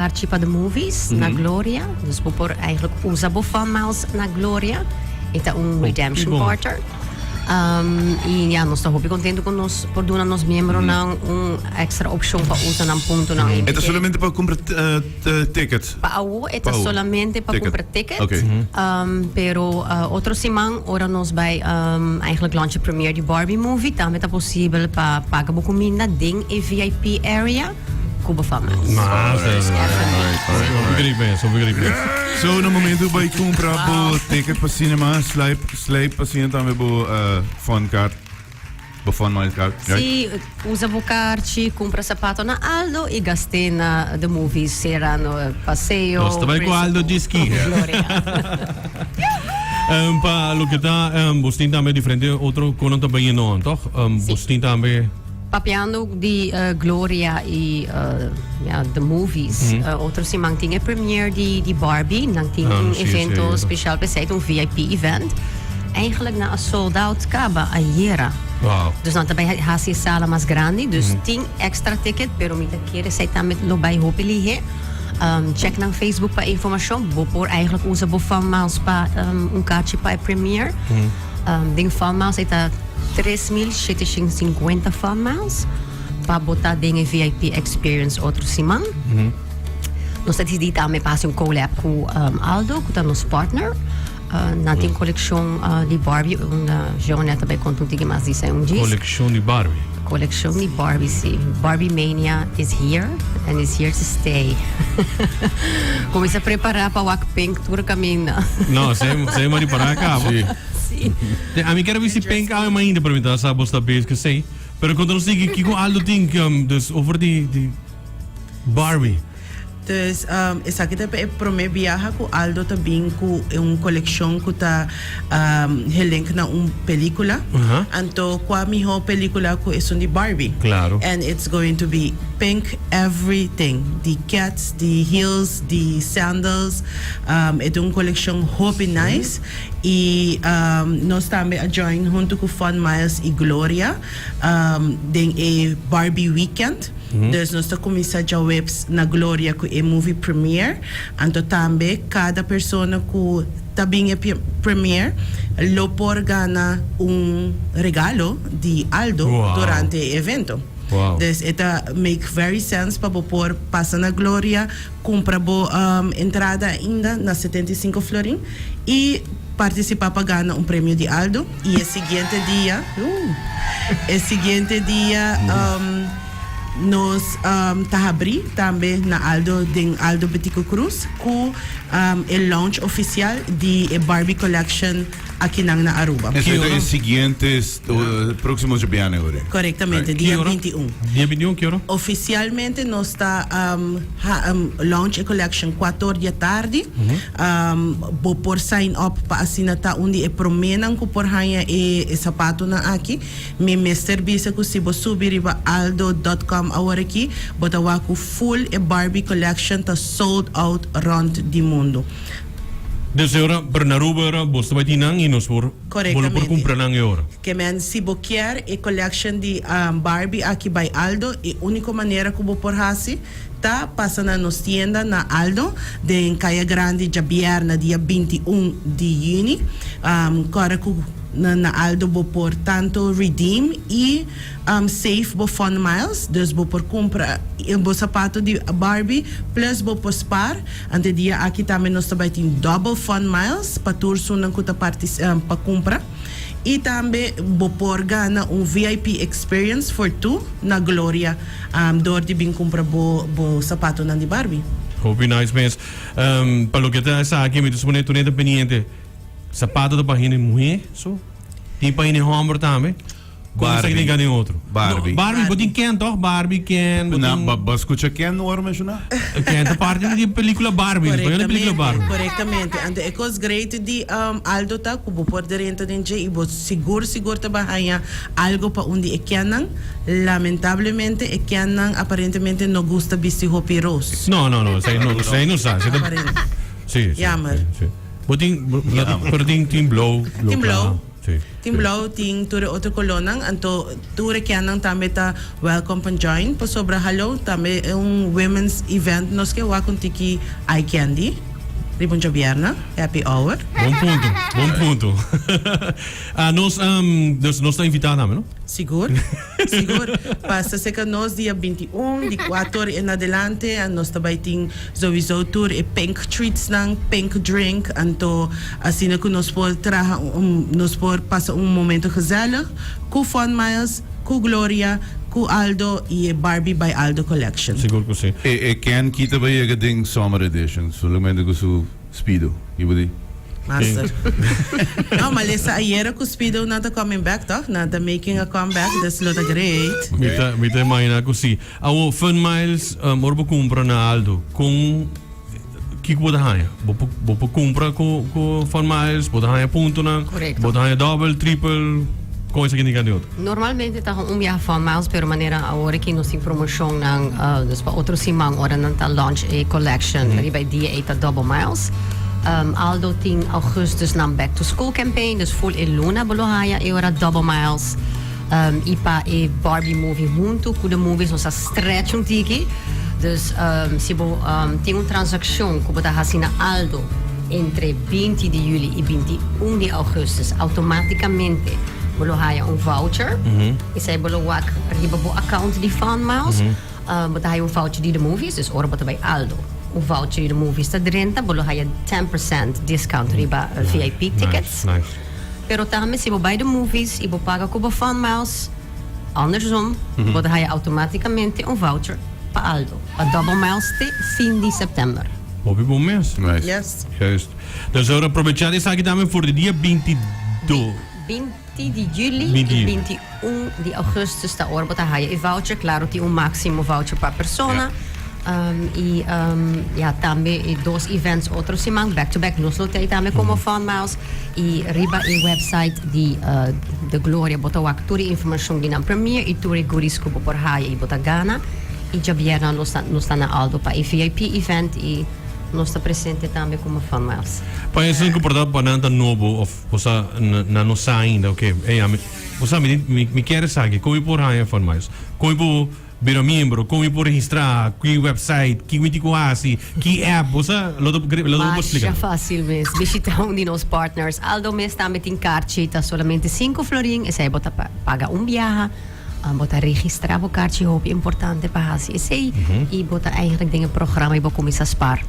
participa de movies na Gloria. Dus por eigenlijk usabo fan miles na Gloria. Ita redemption quarter. E nós estamos contentes com nós por dar nos membros extra opção para usar um ponto na É somente para comprar tickets? Para o é somente para comprar tickets. Okay. Pero outro semana ora nós vai eigenlijk launch premiere de Barbie movie. Também é possível para pagar a comida dentro e VIP area. Cuba Farmers. So, no momento vai comprar ticket para cinema, slide para cinema também phone card, phone miles card. Sim, usa o card, compra sapato na Aldo e gastei na the movies, será no passeio. Basta vai com Aldo Dischi. Para lo que está, você também diferente outro quando também não, então, você também papiando di Gloria e the movies. Outro semana tinha premiere di Barbie. Dan tinha evento speciaal bezet, VIP event. Eigenlijk na sold out kaba a jera. Wow. Dus dan daarbij had je sala mais grande. Dus 10 extra ticket, pero mita keren zij dan met lobby hopen liggen. Check na Facebook para informação. Bopor eigenlijk onze bofan maals pa kaartje pa premiere. Ding fan maals está 3.750 fan miles para botar dentro VIP experience outro semana. Nós estamos também fazendo collab com Aldo, que é nosso partner. Na tem coleção de Barbie, Joana também conta mais disso dia. Coleção de Barbie. Coleção de Barbie, sim. Barbie Mania is here and is here to stay. Começa a preparar para o Pink Tour caminho. Não, sei mais para cá. Sim. A mim quero ver se Pink ainda para mim tá sabe está bem que sei. Pero quando nós digo que com Aldo tem dus over de Barbie. Dus essa aqui também é para mim viajar com Aldo também com coleção que tá relink na película. Então com a minha película que é de Barbie. Claro. And it's going to be pink everything. The cats, the heels, the sandals. É uma coleção hope nice. E nós também a join junto com Fun Miles e Gloria. Tem a Barbie Weekend. Dus nós estamos começando a webs na Gloria com a movie premiere. Então também cada pessoa que também é premiere lo por ganhar regalo de Aldo durante o evento. Wow. Dus het make very sense para por passar na Gloria, comprar entrada ainda na 75 florin e participar para ganhar prêmio de Aldo. E o seguinte dia, nós abri também na Aldo, den Aldo Betico Cruz, com o launch oficial de Barbie Collection aqui na Aruba. Esse é o seguinte, próximo de ano agora. Corretamente, dia 21. Dia 21, que hora? Oficialmente, nós está launch a collection 4 da tarde. Por sign up para assinar onde é promenam que por hanha e sapato na aqui. Me serviço que se você subir para aldo.com agora aqui, bota o full e Barbie collection tá sold out around the mundo. Dus ora per Naruba bosta vai tinang e nós por comprar nang ora. Que men se você quer a collection de Barbie aqui by Aldo, a única maneira que você pode tá passando nos tienda na Aldo de Caia Grande Javier na dia 21 de junho. Agora na Aldo vou por tanto redeem e save bo fun miles, dus vou por compra bo sapato de Barbie plus vou por spar ante dia aqui também nós também tem double fun miles para turso não custa parte para compra e também vou por ganhar VIP experience for two na Gloria door de bem compra bo sapato na de Barbie. Hope nice mas para lo que está aqui me dispone tu neta pendiente sapato da página mulher so tem página homem também quando sai de outro Barbie botin Ken toch Barbie Ken não mas escuta Ken não era mencionar Ken da parte de película Barbie depois da película Barbie corretamente and the ecos great de Aldo tá cubo por dentro de e bo seguro tá bahaya algo para onde é Kenan lamentavelmente é Kenan aparentemente não gosta de hopi rose não sei não sabe sim jammer botin team blow Sim. Ting Blau, ting ture otro kolonang, anto ture kianang tame ta welcome pan join, po sobra halo, tame women's event, nos que wakon tiki eye candy. Ribon Jabierna, happy hour. Bom ponto. Nós está invitado também, não? Seguro. Passa seca nós dia 21, de 4 em adelante, a nós também tem sowieso tour e pink treats lang, pink drink, anto assim que nós por nós por passar momento gezellig, com Fun Miles, com Gloria, com Aldo e Barbie by Aldo Collection. Seguro que sim. Ken kita ba yung ding summer edition? So lumendo ko su Speedo. Iba di? Master. No, malesa ayer ko Speedo nata coming back, toch? Nata making a comeback. That's lot great. Mita imagina ko si. Awo Fun Miles orbo compra na Aldo com que pode ganhar. Vou compra com Fun Miles, pode ganhar ponto na. Correcto. Pode ganhar double, triple. Coisa que ninguém deu. Normalmente está Fun Miles, pero maneira agora que nós tem promoção ng dus pa outro simang ora nang ta launch a collection ali by dia 8 double miles. Aldo tem Augustus ng back to school campaign, dus full e luna bolohaya e ora double miles. Ipa e Barbie movie junto com the movies nos stretch um tiki. Dus se tem transação que botar assim na Aldo entre 20 de julho e 21 de augustus automaticamente bolohaya voucher. Isa bolowak riba bo account di Fun Miles. Botahaya voucher di the movies, dus ora bota by Aldo. Voucher di the movies ta drenta bolohaya 10% discount riba VIP tickets. Nice. Pero tama si by the movies, ibo paga ko ba Fun Miles. Andersom, botahaya automaticamente voucher pa Aldo. Pa double miles te fin de september. Bobby bom mês. Nice. Yes. Juist. Dus ora aproveitar essa aqui também for de dia 22. 20 de julho 20. e 21 de augustus da ora bota haya e voucher, claro, tem máximo voucher per persona. Ja, também e dois events outro simang back to back nos lotei também como Fun Miles e riba e website de Gloria bota wak turi informação di na premier e turi guris ko por haya e bota gana e Jabierna nos está na Aldo pa e VIP event e nós está presente também como Fun Miles. Pensa que portanto para nada novo of você na nossa ainda, ok? Você me quer saber como por aí Fun Miles, como por virar membro, como por registrar, que website, que quase, que app, você lo vou explicar. Mas fácil mesmo. Visita um de nossos partners. Aldo mesmo também tem carte, tá solamente 5 florin, e aí bota paga viaje. Bota registrar o carte, hoop importante para você. E bota eigenlijk dingen programma e bota começar a spar.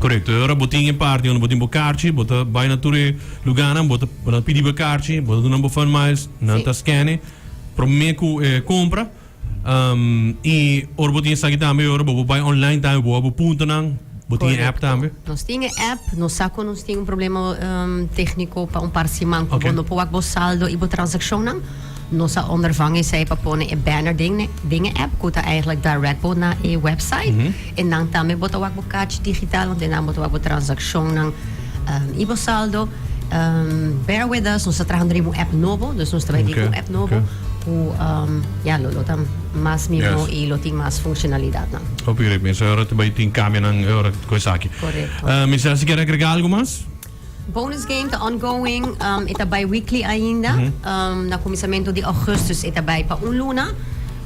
Correto. Agora botinha parte, onde botinha carte, bota vai na ture lugar, bota pedir carte, bota do Fun Miles, não tá scanne, prometo compra. E ora botinha sabe também, ora bobo vai online também, bobo ponto não, botinha app também. Nós temos app, nós saco nós temos problema técnico para par simang, quando po bo saldo e bo transaction não. Nós ondervangen zij papone e banner dingen app, kuta eigenlijk direct bo na e website. En dan também bota wak bo kaartje digitaal, want dan bota wak bo transaction nang ibo saldo. Bear with us, nós trabalhamos em app novo, dus nós trabalhamos em app novo. Ja, lo tam mas mimo e lo tem mais funcionalidade não. Ok, mas agora também tem câmera não, agora coisa aqui. Correto. Mas você quer agregar algo mais? Bonus game, the ongoing, ita bi-weekly ainda. Na começamento de augustus, ita by pa luna.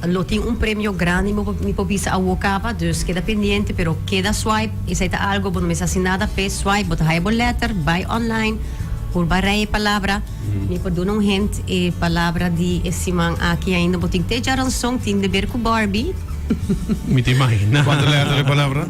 Lo tem prêmio grande, mi pobisa a wokapa, dus queda pendiente, pero queda swipe, isa ita algo, bono mes assinada, pe swipe, bota haya letter, buy online, por barrei palavra, mi po doon hint, e palavra di esimang aqui ainda, boting te jaranson, tin de berco Barbie. Me te imagina. Quanto letra de palavra?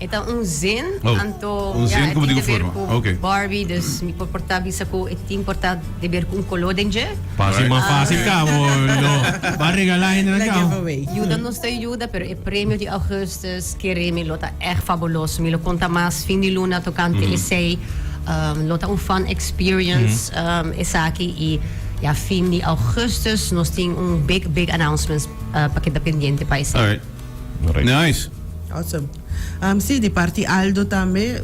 Ito zin, anto zin como digo forma. Okay. Barbie, dus mi porta bisa ko itim porta de ver com color denje. Fácil, mais fácil cá, no. Vai regalar ainda na cá. Ajuda nos te ajuda, pero o prêmio de augustus queremos lota echt fabuloso. Mi lo conta mais fim de luna tocante essay, lota fun experience essa aqui e ja fim de augustus nós tem big announcements para que pendiente para esse. Alright. Nice. Awesome. Sim, de parte Aldo também,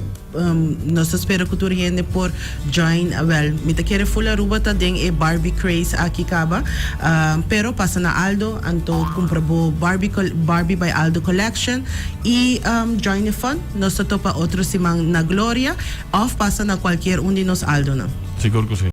nós esperamos que tu riende por join, me te quer full aruba ta ding e Barbie craze aqui acaba, pero passa na Aldo, anto compra bo Barbie by Aldo collection e join the fun, nós topa outro simang na Gloria, of passa na qualquer de nos Aldo na. Seguro que sim.